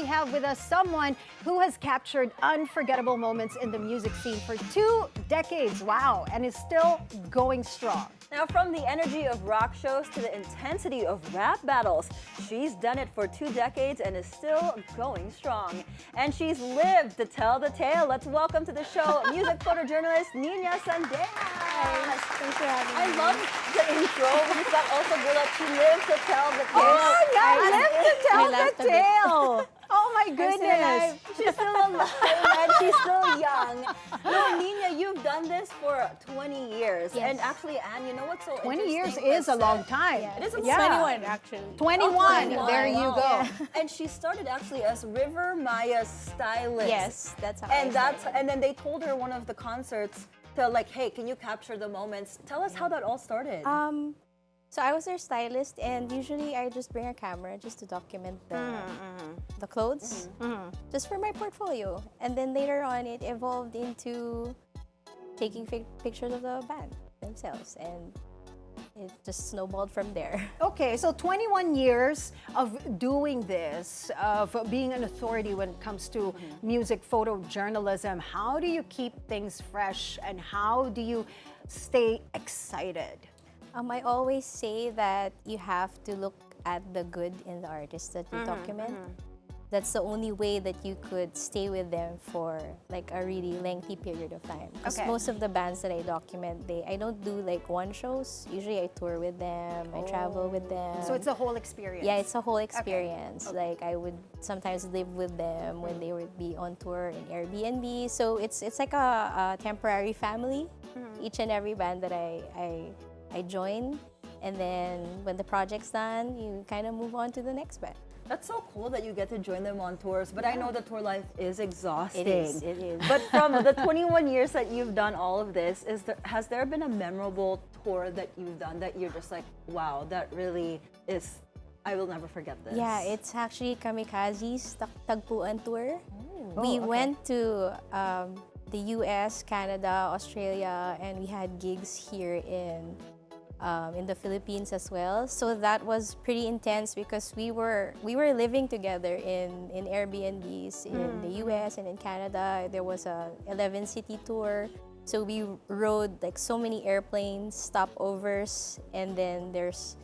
we have with us someone who has captured unforgettable moments in the music scene for 2 decades. Wow, and is still going strong. Now, from the energy of rock shows to the intensity of rap battles, she's done it for 2 decades and is still going strong. And she's lived to tell the tale. Let's welcome to the show music photojournalist Niña Sandejas. Thanks for having I me. love the intro because that also good that she lives to tell the tale. Oh, yeah, live to I tell laughed the a bit. tale. Oh my goodness. She's still alive and she's still young. No, Niña, you've done this for 20 years. Yes. And actually, Anne, you know what's so 20 years interesting? is a long time. Yeah. It is a It's long 21 actually. 21. 21. There you Wow. go. Yeah. And she started actually as River Maya's stylist. Yes, that's how And I started. and then they told her one of the concerts to like, hey, can you capture the moments? Tell us how that all started. So I was their stylist, and usually I just bring a camera just to document the clothes, just for my portfolio. And then later on, it evolved into taking pictures of the band themselves, and it just snowballed from there. Okay, so 21 years of doing this, of being an authority when it comes to music photojournalism. How do you keep things fresh and how do you stay excited? I always say that you have to look at the good in the artist that you document. That's the only way that you could stay with them for like a really lengthy period of time. Because Okay. most of the bands that I document, I don't do like one shows. Usually I tour with them, I travel with them. So it's a whole experience. Yeah, it's a whole experience. Like I would sometimes live with them when they would be on tour in Airbnb. So it's like a temporary family. Each and every band that I join, and then when the project's done, you kind of move on to the next band. That's so cool that you get to join them on tours, but I know the tour life is exhausting. It is. But from the 21 years that you've done all of this, has there been a memorable tour that you've done that you're just like, wow, that really is, I will never forget this? Yeah, it's actually Kamikaze's Tagpuan tour. We went to the US, Canada, Australia, and we had gigs here in the Philippines as well. So that was pretty intense because we were living together in Airbnbs in the US and in Canada. There was a 11 city tour. So we rode like so many airplanes, stopovers, and then there's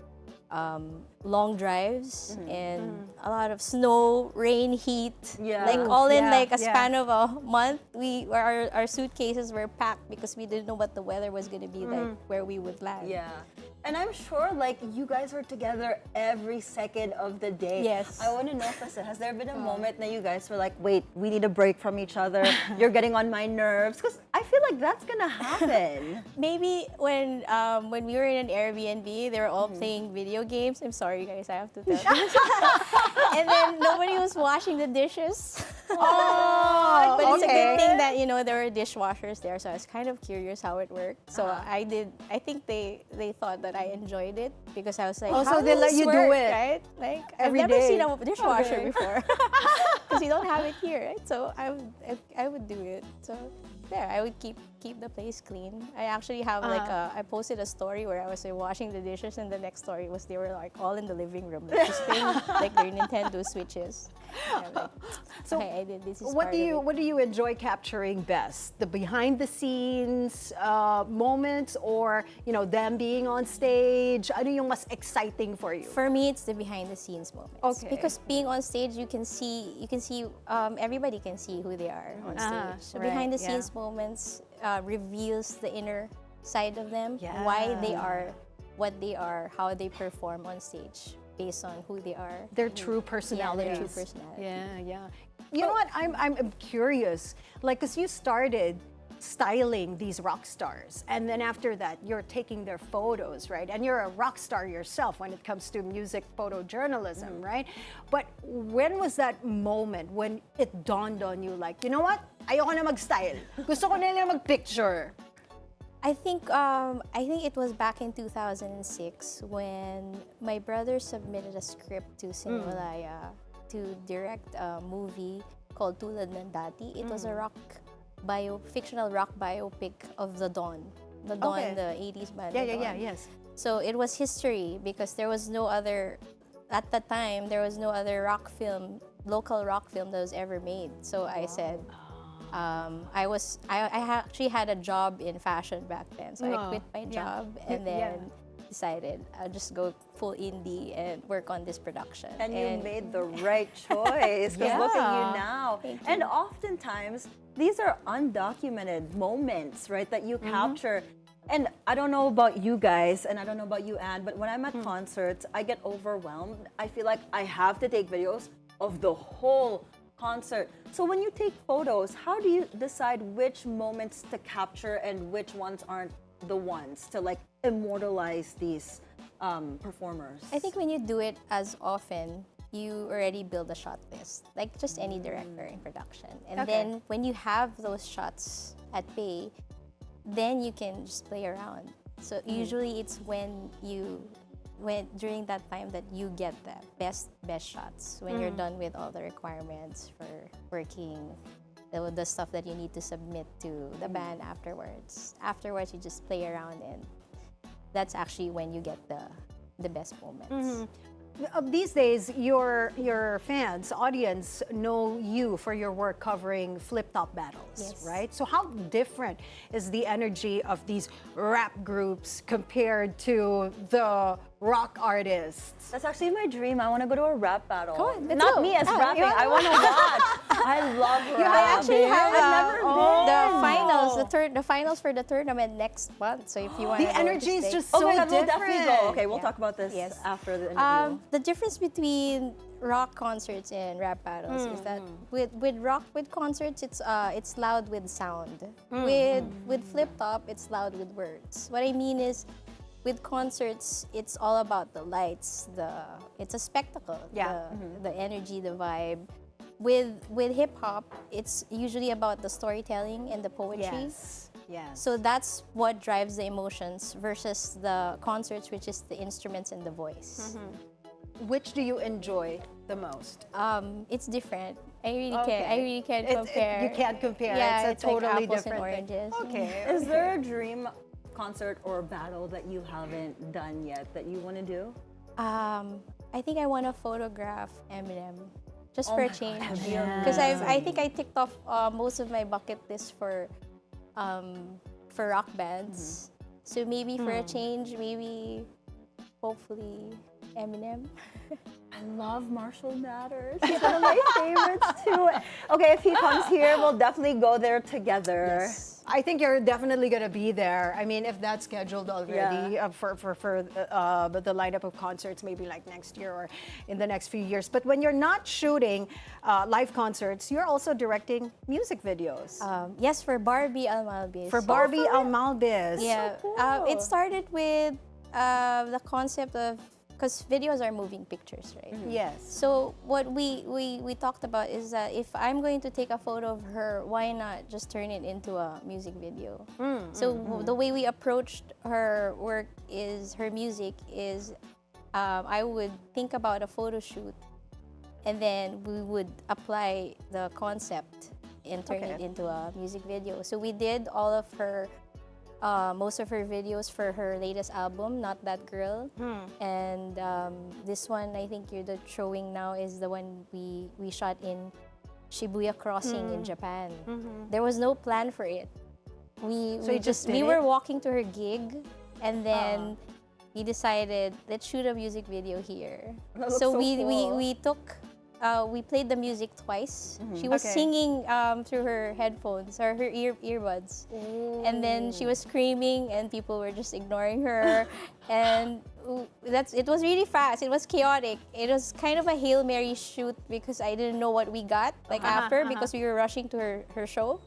long drives and a lot of snow, rain, heat. Yeah. Like Oof, all in yeah, like a yeah. span of a month. Our suitcases were packed because we didn't know what the weather was going to be like where we would land. Yeah. And I'm sure like you guys are together every second of the day. Yes. I want to know, Krista, has there been a moment that you guys were like, wait, we need a break from each other. You're getting on my nerves? Because I feel like that's going to happen. Maybe when we were in an Airbnb, they were all playing video games. I'm sorry, guys, I have to tell you. And then nobody was washing the dishes. Oh, But it's a okay. good thing that, you know, there were dishwashers there, so I was kind of curious how it worked. So I think they thought that I enjoyed it because I was like, Oh, so how they does let this you do work, it right? Like, every I've never day. seen a dishwasher Okay. before because we don't have it here, right? So I would do it. So there, I would keep the place clean. I actually have like I posted a story where I was washing the dishes, and the next story was they were like all in the living room, like just playing like their Nintendo Switches. And I'm like, So okay, I did this. Is What part do of you it. what do you enjoy capturing best? The behind the scenes moments, or them being on stage? Ano yung mas exciting for you? For me, it's the behind the scenes moments. Okay. Because being on stage, you can see everybody can see who they are on stage. So right, behind the yeah. scenes moments reveals the inner side of them, Yeah. why they are what they are, how they perform on stage based on who they are. Their true personalities. Yeah, their true personality. Yeah. You know what? I'm curious. Like, cause you started styling these rock stars, and then after that, you're taking their photos, right? And you're a rock star yourself when it comes to music photojournalism, right? But when was that moment when it dawned on you, like, you know what? Ayoko na mag-style. Gusto ko na lang mag-picture. I think it was back in 2006 when my brother submitted a script to Cignal to direct a movie called Tulad ng Dati. It was a fictional rock biopic of The Dawn. The Dawn, Okay. the 80s band. Yeah, The yeah, yeah, Dawn. yes. So it was history because there was no other, at the time, there was no other rock film local rock film that was ever made. So I said, I actually had a job in fashion back then. So I quit my job and then decided I'll just go full indie and work on this production. And you made the right choice, because look at you now. And oftentimes, these are undocumented moments, right, that you capture. And I don't know about you guys, and I don't know about you, Anne, but when I'm at concerts, I get overwhelmed. I feel like I have to take videos of the whole concert. So when you take photos, how do you decide which moments to capture and which ones aren't the ones to like immortalize these performers? I think when you do it as often, you already build a shot list, like just any director in production. And then when you have those shots at bay, then you can just play around. So usually it's when during that time that you get the best shots, when you're done with all the requirements for working, the stuff that you need to submit to the band afterwards. Afterwards, you just play around, and that's actually when you get the best moments. These days, your fans, audience, know you for your work covering flip-top battles, right? So how different is the energy of these rap groups compared to the rock artists? That's actually my dream. I want to go to a rap battle. Go on, let's Not go. me as rapping. I want to watch. I love rap. I actually have I've never been. the finals, the finals for the tournament next month. So if you want, The energy is just Oh so my God, we'll different. definitely go. Okay, we'll talk about this after the interview. The difference between rock concerts and rap battles is that with concerts it's loud with sound. With flip top it's loud with words. What I mean is, with concerts it's all about the lights, it's a spectacle. The energy, the vibe. With hip hop, it's usually about the storytelling and the poetry. Yes. So that's what drives the emotions versus the concerts, which is the instruments and the voice. Which do you enjoy the most? It's different. I really can't compare. You can't compare. Yeah, it's a like totally apples different and thing. oranges. Okay. Is there a dream concert or battle that you haven't done yet that you want to do? I think I want to photograph Eminem, just for a change. Because I think I ticked off most of my bucket list for rock bands. So maybe for a change, maybe hopefully Eminem. I love Marshall Mathers. He's one of my favorites too. Okay, if he comes here, we'll definitely go there together. Yes. I think you're definitely going to be there. I mean, if that's scheduled already for the lineup of concerts, maybe like next year or in the next few years. But when you're not shooting live concerts, you're also directing music videos. Yes, for Barbie, Almalbis. For Barbie, Almalbis. Yeah, So cool. it started with the concept of, because videos are moving pictures, right? Yes. So what we talked about is that if I'm going to take a photo of her, why not just turn it into a music video? So the way we approached her work is, her music is, I would think about a photo shoot, and then we would apply the concept and turn it into a music video. So we did all of her most of her videos for her latest album, Not That Girl. And this one, I think you're showing now, is the one we shot in Shibuya Crossing in Japan. There was no plan for it. We were walking to her gig, and then we decided, let's shoot a music video here. So we played the music twice. She was singing through her headphones or her earbuds. And then she was screaming and people were just ignoring her. And it was really fast. It was chaotic. It was kind of a Hail Mary shoot because I didn't know what we got after because we were rushing to her show.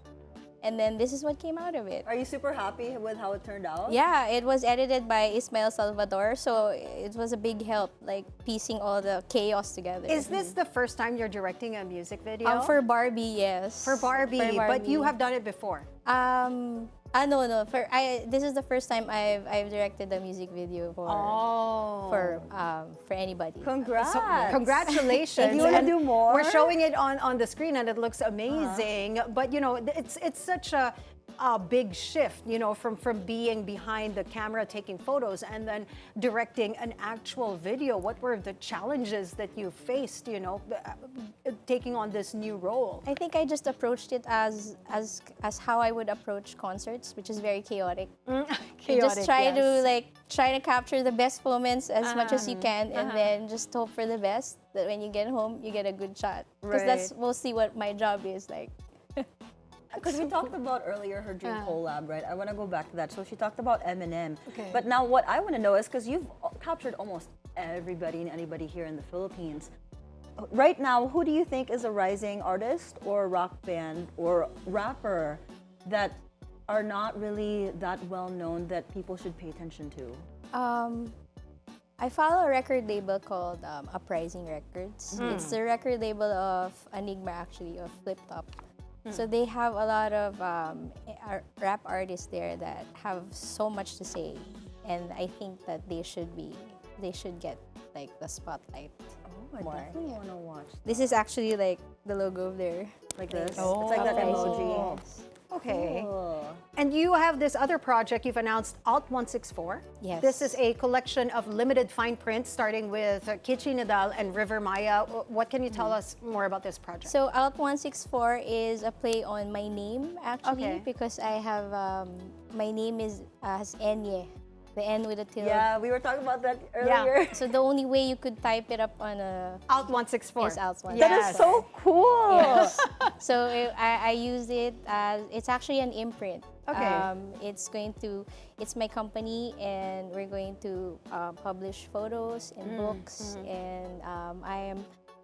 And then this is what came out of it. Are you super happy with how it turned out? Yeah, it was edited by Ismael Salvador, so it was a big help, like piecing all the chaos together. Is this the first time you're directing a music video? For Barbie, yes. For Barbie, but you have done it before. No. This is the first time I've directed a music video for anybody. Congrats! Congratulations! You want to do more? We're showing it on the screen, and it looks amazing. But you know, it's such a a big shift, you know, from being behind the camera taking photos and then directing an actual video? What were the challenges that you faced, you know, taking on this new role? I think I just approached it as how I would approach concerts, which is very chaotic. You just try to capture the best moments as much as you can, and then just hope for the best, that when you get home you get a good shot. Because that's mostly what my job is like. Because we talked about earlier her dream collab, right? I want to go back to that. So she talked about Eminem. Okay. But now what I want to know is, because you've captured almost everybody and anybody here in the Philippines. Right now, who do you think is a rising artist or rock band or rapper that are not really that well known that people should pay attention to? I follow a record label called Uprising Records. It's the record label of Enigma, actually, of Flip Top. So they have a lot of rap artists there that have so much to say, and I think that they should get like the spotlight. Oh, I more. definitely want to watch. This is actually like the logo of their Like this? Oh. It's like that Uprising. emoji. Yes. Okay. Cool. And you have this other project you've announced, Alt 164. Yes. This is a collection of limited fine prints starting with Kichi Nadal and River Maya. What can you tell us more about this project? So Alt 164 is a play on my name, actually, Okay. because I have my name has Enye, the N with a tilde. Yeah, we were talking about that earlier. So the only way you could type it up on a Alt 164. is Alt 164. That is so cool. Yes. So I use it as, it's actually an imprint. Okay. It's my company, and we're going to publish photos and books, and I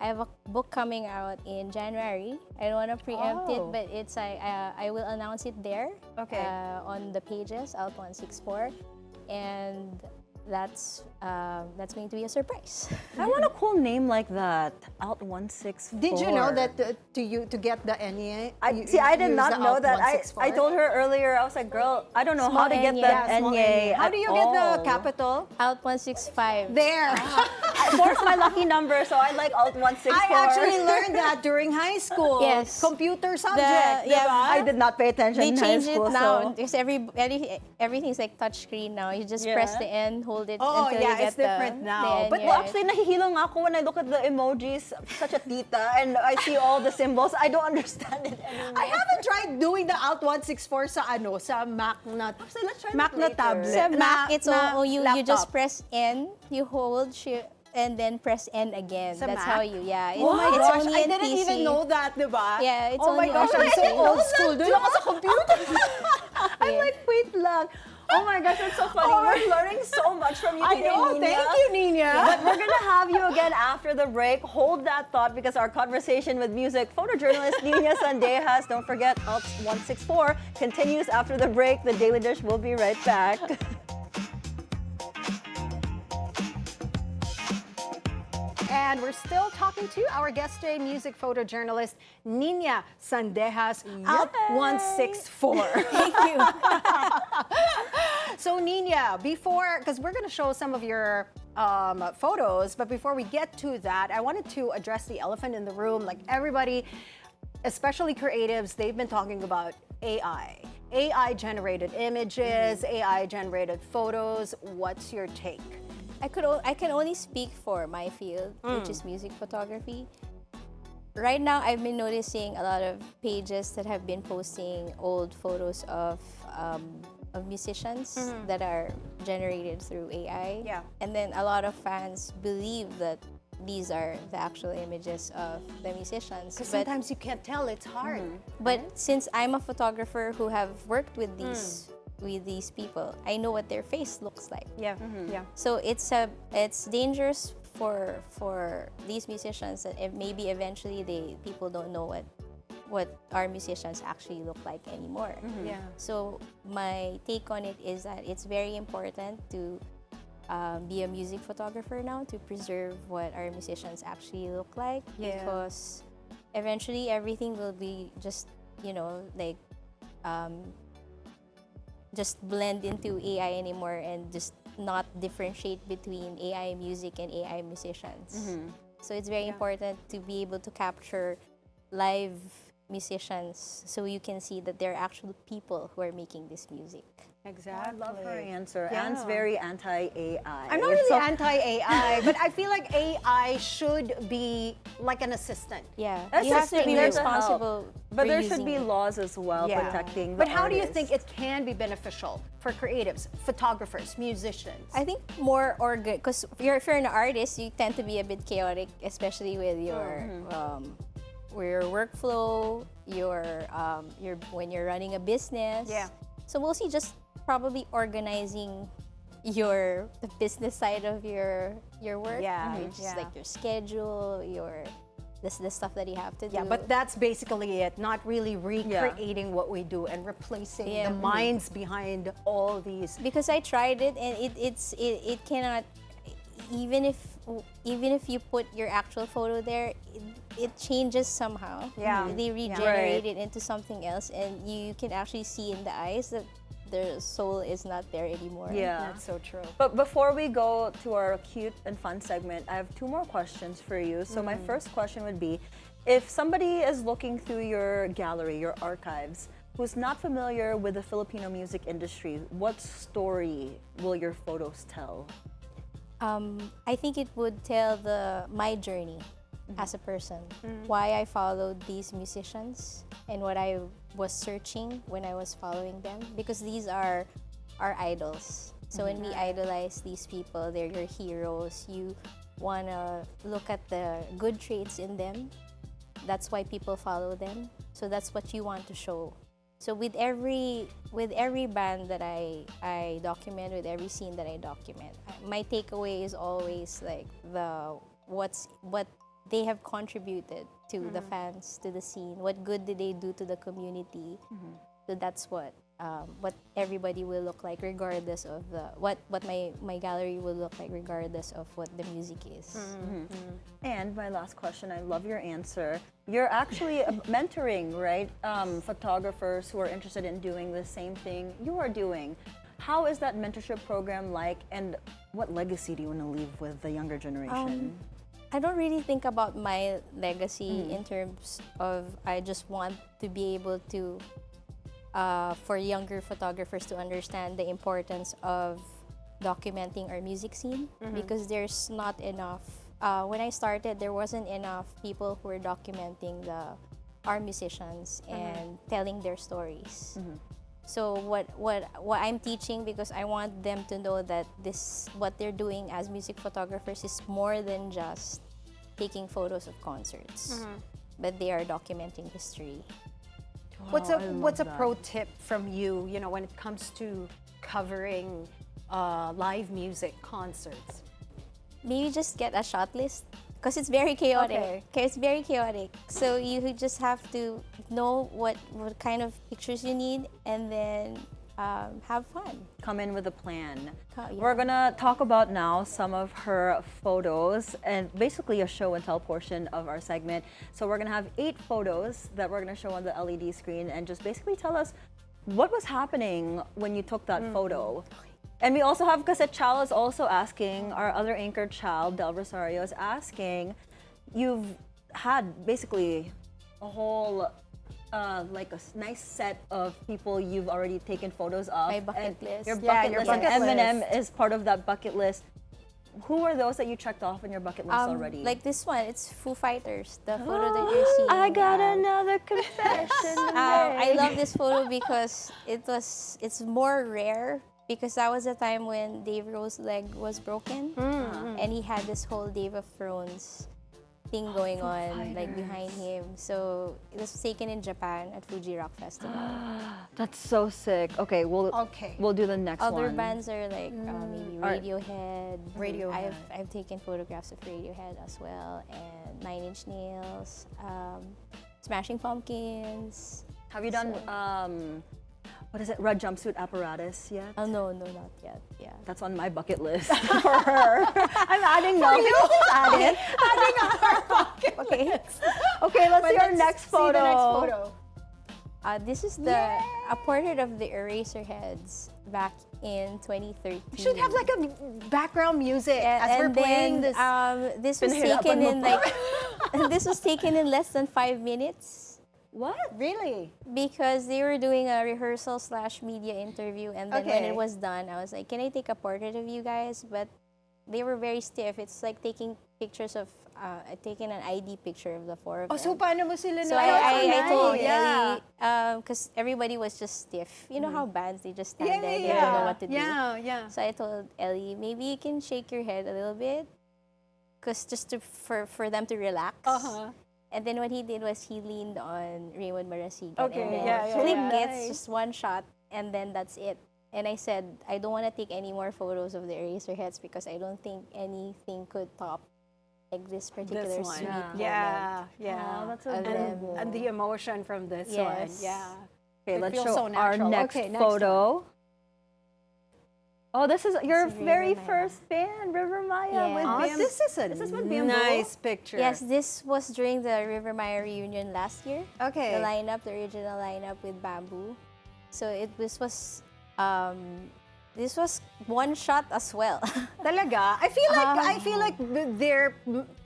have a book coming out in January. I don't want to preempt it, but I will announce it there. Okay. On the pages, Alt 164, and that's going to be a surprise. I want a cool name like that. Alt 164. Did you know that to get the Enye? I did not know that. I told her earlier, I was like, girl, I don't know Small how to get Enye. the Yeah, small Enye. How do you get the capital? Alt 165. There. Four's my lucky number, so I like Alt 164. I actually learned that during high school. Yes. Computer subject. yeah, diba? I did not pay attention They in high changed it school. now So. because everything's like touchscreen now. You just press the N, hold it Oh, until yeah, you get it's different now. the N, But Well, actually, nahihilo nga ako when I look at the emojis, such a tita, and I see all the symbols. I don't understand it anymore. I haven't tried doing the Alt 164 sa Mac na So let's try Mac that na later. tablet. Sa Mac, it's na you laptop. just press N, you hold and then press N again. Sa That's Mac? how you, Oh my it's gosh, only I in didn't PC. even know that, diba? Yeah, it's oh my only gosh, on I'm so PC. old school. Doon ako sa computer. I'm Yeah. like, wait lang. Oh my gosh, that's so funny. We're learning so much from you I today, know, Niña. thank you, Niña. But we're gonna have you again after the break. Hold that thought, because our conversation with music photojournalist Niña Sandejas, don't forget, Alt 164, continues after the break. The Daily Dish will be right back. And we're still talking to our guest today, music photojournalist Niña Sandejas, Alt 164. Thank you. So Niña, because we're going to show some of your photos, but before we get to that, I wanted to address the elephant in the room. Like everybody, especially creatives, they've been talking about AI. AI-generated images, AI-generated photos. What's your take? I can only speak for my field, which is music photography. Right now, I've been noticing a lot of pages that have been posting old photos of musicians that are generated through AI. Yeah. And then a lot of fans believe that these are the actual images of the musicians. Because sometimes you can't tell, it's hard. But since I'm a photographer who have worked with these people, I know what their face looks like. Yeah, yeah. So it's dangerous for these musicians that maybe eventually people don't know what our musicians actually look like anymore. Yeah. So my take on it is that it's very important to be a music photographer now, to preserve what our musicians actually look like, Yeah. because eventually everything will be just just blend into AI anymore, and just not differentiate between AI music and AI musicians. So it's very important to be able to capture live musicians so you can see that there are actual people who are making this music. Exactly. I love her answer. Yeah. Anne's very anti-AI. I'm not really anti-AI, but I feel like AI should be like an assistant. Yeah, That's you have the to thing, be there's a responsible. But for there should using be it. laws as well Yeah. protecting the But how do you artists. think it can be beneficial for creatives, photographers, musicians? I think more because if you're an artist, you tend to be a bit chaotic, especially with your workflow, your when you're running a business. Yeah. So mostly just probably organizing the business side of your work. Yeah, Which yeah. is like your schedule, the stuff that you have to do. Yeah, but that's basically it. Not really recreating what we do and replacing Yeah. the minds behind all these. because I tried it and it cannot, even if you put your actual photo there, it changes somehow. Yeah. They Yeah. regenerate it into something else, and you can actually see in the eyes that their soul is not there anymore. Yeah. That's so true. But before we go to our cute and fun segment, I have 2 more questions for you. So my first question would be, if somebody is looking through your gallery, your archives, who's not familiar with the Filipino music industry, what story will your photos tell? I think it would tell my journey as a person, why I followed these musicians and what I was searching when I was following them, because these are our idols. So when we idolize these people, they're your heroes. You want to look at the good traits in them. That's why people follow them. So that's what you want to show. So with every band that I document, with every scene that I document, my takeaway is always like what they have contributed to the fans, to the scene. What good did they do to the community? So that's what everybody will look like, regardless of what my gallery will look like, regardless of what the music is. And my last question, I love your answer. You're actually mentoring, right? Photographers who are interested in doing the same thing you are doing. How is that mentorship program like, and what legacy do you want to leave with the younger generation? I don't really think about my legacy in terms of I just want to be able to, for younger photographers to understand the importance of documenting our music scene, because there's not enough. When I started, there wasn't enough people who were documenting our musicians and telling their stories. So what I'm teaching, because I want them to know that what they're doing as music photographers is more than just taking photos of concerts, but they are documenting history. What's a pro tip from you? You know, when it comes to covering live music concerts. Maybe just get a shot list, because it's very chaotic. Okay. Okay, it's very chaotic. So you just have to know what kind of pictures you need, and then have fun. Come in with a plan. Yeah. We're gonna talk about now some of her photos and basically a show and tell portion of our segment. So we're gonna have 8 photos that we're gonna show on the LED screen, and just basically tell us what was happening when you took that photo. And we also have, because Chal is also asking, our other anchor Chal, Del Rosario, is asking, you've had basically a whole like a nice set of people you've already taken photos of. My bucket and list. Your Yeah, bucket your list, bucket and Eminem list. is part of that bucket list. Who are those that you checked off on your bucket list already? Like this one, it's Foo Fighters, the photo that you're seeing. I got another confession to I make. love this photo because it's more rare, because that was the time when Dave Grohl's leg was broken, and he had this whole Dave of Thrones thing going on like behind him. So it was taken in Japan at Fuji Rock Festival. That's so sick. Okay, we'll do the next Other one. bands are like maybe Alright. Radiohead. Radiohead. I've taken photographs of Radiohead as well, and Nine Inch Nails, Smashing Pumpkins. Have you done what is it? Red jumpsuit apparatus yet? Oh no, not yet. Yeah. That's on my bucket list for her. I'm adding now. Adding on our bucket Okay. list. Okay, let's see our Let's next see photo. the next photo. This is a portrait of the Eraserheads back in 2013. You should have like a background music as we're and playing then, this. this was taken in like this was taken in less than 5 minutes. What? Really? Because they were doing a rehearsal / media interview, and then when Okay. it was done, I was like, "Can I take a portrait of you guys?" But they were very stiff. It's like taking pictures of, taking an ID picture of the four of Oh, them. so paano mo sila So na? I told yeah. Ellie, because everybody was just stiff. You know how bands, they just stand there, they don't know what to do. Yeah. So I told Ellie, maybe you can shake your head a little bit, because just for them to relax. And then what he did was he leaned on Raymond Marasigan. Okay, and then yeah, click yeah. it, just one shot, and then that's it. And I said, I don't want to take any more photos of the Eraserheads because I don't think anything could top like this particular This one. sweet moment Yeah. Oh, that's of them. adorable. And the emotion from this one. Yes. Yeah. Okay, It let's feels show so our natural. next Okay, next photo. Oh, this is your This is very River Maya. first band, River Maya. Yeah. With Oh, BM. this is a This is with Bamboo? nice picture. Yes, this was during the River Maya reunion last year. Okay. The lineup, the original lineup with Bamboo. So this was one shot as well. Talaga? I feel like they're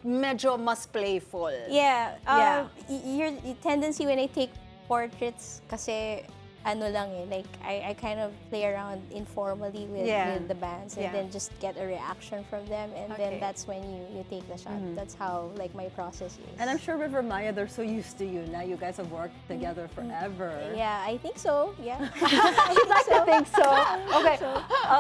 medyo mas playful. Yeah. Yeah. Your tendency when I take portraits, kasi ano lang eh, like I kind of play around informally with the bands and Yeah. then just get a reaction from them, and Okay. then that's when you take the shot. That's how like my process is. And I'm sure River Maya, they're so used to you. Now you guys have worked together forever. Yeah, I think so. Yeah. She'd like to think so. Okay.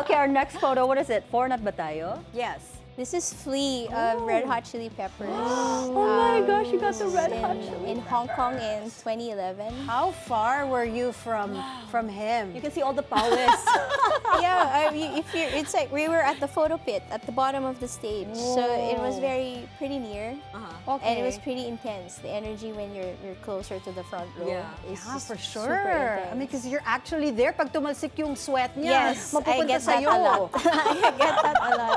Okay, our next photo, what is it? Foreign at Batayo? Yes. This is Flea of Red Hot Chili Peppers. Oh my gosh, you got the Red Hot in Hong Kong in 2011. How far were you from him? You can see all the powers. Yeah, it's like we were at the photo pit at the bottom of the stage, so it was pretty near, and it was pretty intense. The energy when you're closer to the front row is Yeah, just for super sure. intense. I mean, because you're actually there. Pag tumalsik yung sweat niya, Yes, I mapupunta get that sa'yo. a lot. I get that a lot.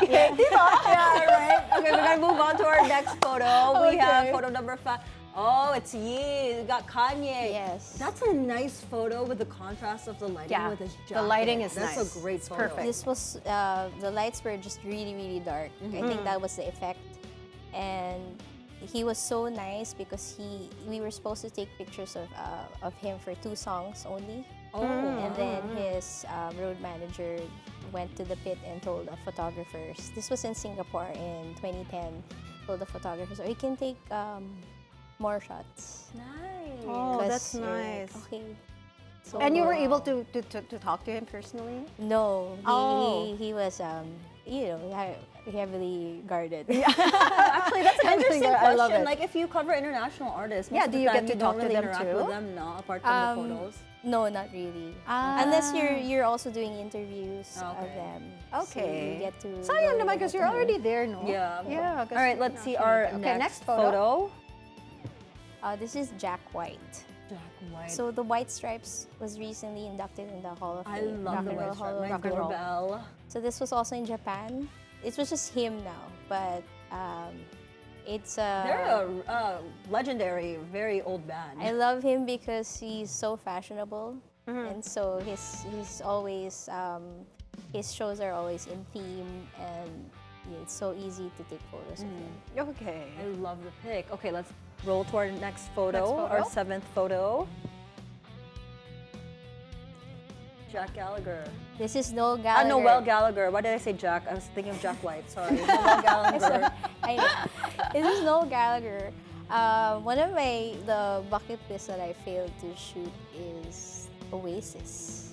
Yeah. Yeah, right. Okay, we're gonna move on to our next photo. We have photo number 5. Oh, it's Yi. We got Kanye. Yes. That's a nice photo with the contrast of the lighting Yeah, with his the jacket. lighting is That's nice. a great It's photo. perfect. This was the lights were just really dark. I think that was the effect, and he was so nice because we were supposed to take pictures of him for 2 songs only. And then his road manager went to the pit and told the photographers. This was in Singapore in 2010. Told the photographers, "Oh, you can take more shots." Nice. Oh, 'Cause that's you're- nice. Okay. So And you were able to talk to him personally? No, Oh. he was heavily guarded. Actually, that's an interesting I love question. it. Like, if you cover international artists, most Yeah, of do the you time get to you talk don't to really them interact too? with them, no, apart from the photos. No, not really. Ah. Unless you're also doing interviews of Okay. them. So Okay. you get to Sayang go naman with because it. you're already there, no? Yeah. Yeah. All right, let's see our next photo. This is Jack White. Jack White. So the White Stripes was recently inducted in the Hall of I Fame. love Rock the and Roll white Hall stripe. of My Rock and Roll. doorbell. So this was also in Japan. It was just him now, but it's They're a legendary, very old band. I love him because he's so fashionable, and so he's always his shows are always in theme, and it's so easy to take photos of him. Okay. I love the pic. Okay, let's roll to our next photo, Next photo. our 7th photo. Jack Gallagher. This is Noel Gallagher. Noel Gallagher. Why did I say Jack? I was thinking of Jack White. Sorry. Noel Gallagher. I know. This is Noel Gallagher. One of the bucket lists that I failed to shoot is Oasis.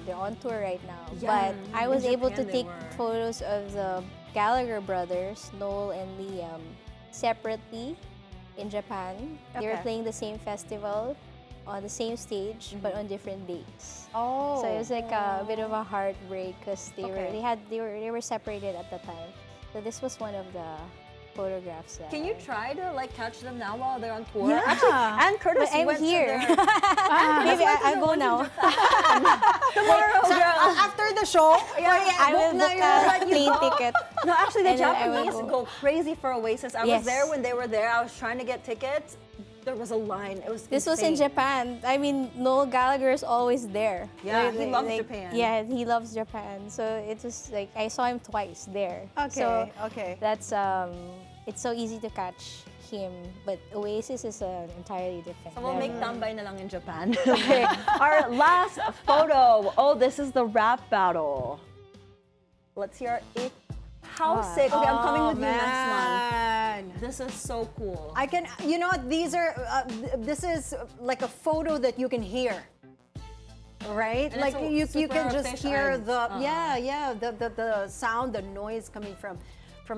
They're on tour right now, Yeah, but I was in able to Japan they take were. photos of the Gallagher brothers, Noel and Liam, separately in Japan. They were Okay. playing the same festival on the same stage, but on different dates. Oh. So it was like a bit of a heartbreak because Okay. they were separated at the time. So this was one of the photographs. That Can you try to like catch them now while they're on tour? Yeah. Actually, Ann Curtis But I'm went here. to their Maybe I'll go now. tomorrow, girl. After the show, I will book a plane ticket. No, actually, the And then I will Japanese go. go crazy for Oasis. I was Yes. there when they were there. I was trying to get tickets. There was a line. It was This was in insane. Japan. I mean, Noel Gallagher is always there. Yeah, he loves Japan. Yeah, he loves Japan. So it was like I saw him twice there. Okay, So okay. that's it's so easy to catch him, but Oasis is an entirely different So we'll make level. tambay na lang in Japan. Okay, our last photo. Oh, this is the rap battle. Let's hear it. How sick. Okay, I'm coming with you next month. This is so cool. I can, you know what, these are, this is like a photo that you can hear. Right? And like it's you can super just hear fish-eyed. the the sound, the noise coming from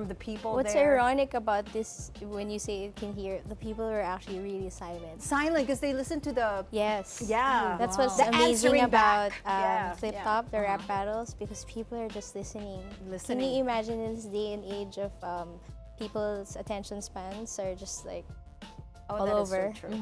the people What's there. ironic about this, when you say it can hear, the people are actually really silent. Silent, because they listen to the, Yes. yeah. That's Wow. what's The amazing answering about back. Yeah, Flip yeah. Top, the rap battles, because people are just listening. Can Listening. you imagine in this day and age of people's attention spans are just like Oh, all that is so over? true.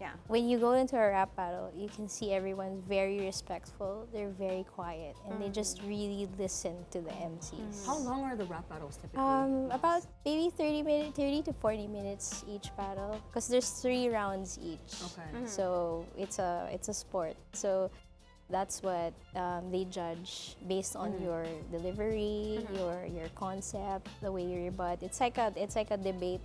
Yeah. When you go into a rap battle, you can see everyone's very respectful. They're very quiet, and they just really listen to the MCs. How long are the rap battles typically? About maybe 30 to 40 minutes each battle, because there's 3 rounds each. Okay. So it's a sport. So that's what they judge based on your delivery, your concept, the way you rebut. It's like a debate,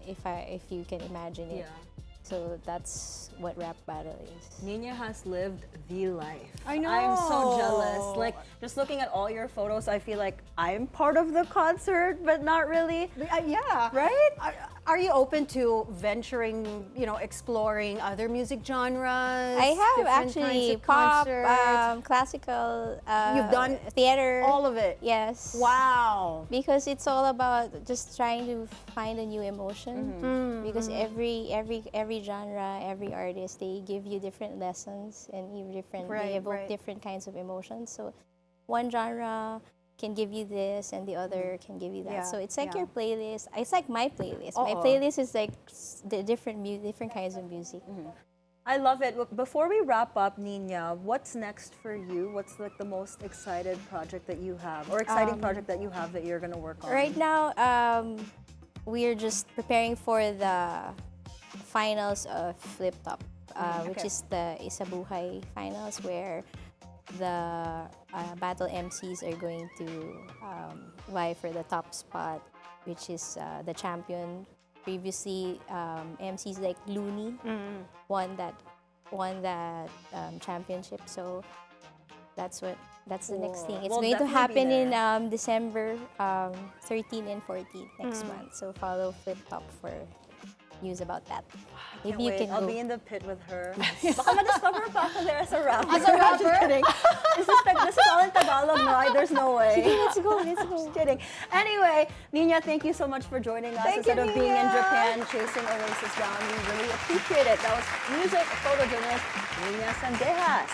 if you can imagine it. Yeah. So that's what rap battle is. Niña has lived the life. I know. I'm so jealous. Like, just looking at all your photos, I feel like I'm part of the concert, but not really. Yeah. Right? Are you open to venturing, exploring other music genres? I have different actually kinds of pop, concerts? classical, You've done theater. all of it. Yes. Wow. Because it's all about just trying to find a new emotion. Because every genre, every artist, they give you different lessons and they evoke different kinds of emotions. So one genre can give you this and the other can give you that. Yeah, So it's like yeah. your playlist. It's like my playlist. My playlist is like the different kinds of music. I love it. Before we wrap up, Niña, what's next for you? What's like the most excited project that you have, or exciting project that you have that you're gonna work on? Right now, we're just preparing for the finals of Flip Top, which is the Isabuhay finals, where the battle MCs are going to vie for the top spot, which is the champion. Previously, MCs like Looney won that championship. So that's the next thing. It's We'll going to definitely be happen in December 13 and 14 next month. So follow Flip Top for news about that. Can't Maybe you wait. can I'll go. be in the pit with her. Baka ma-discover pa ako there as a rapper. As a rapper? Just kidding. This is all in Tagalog, no? There's no way. Let's go. Just kidding. Anyway, Niña, thank you so much for joining us. Thank Instead you, of being in Niña. Japan chasing Oasis down, we really appreciate it. That was music photojournalist Niña Sandejas.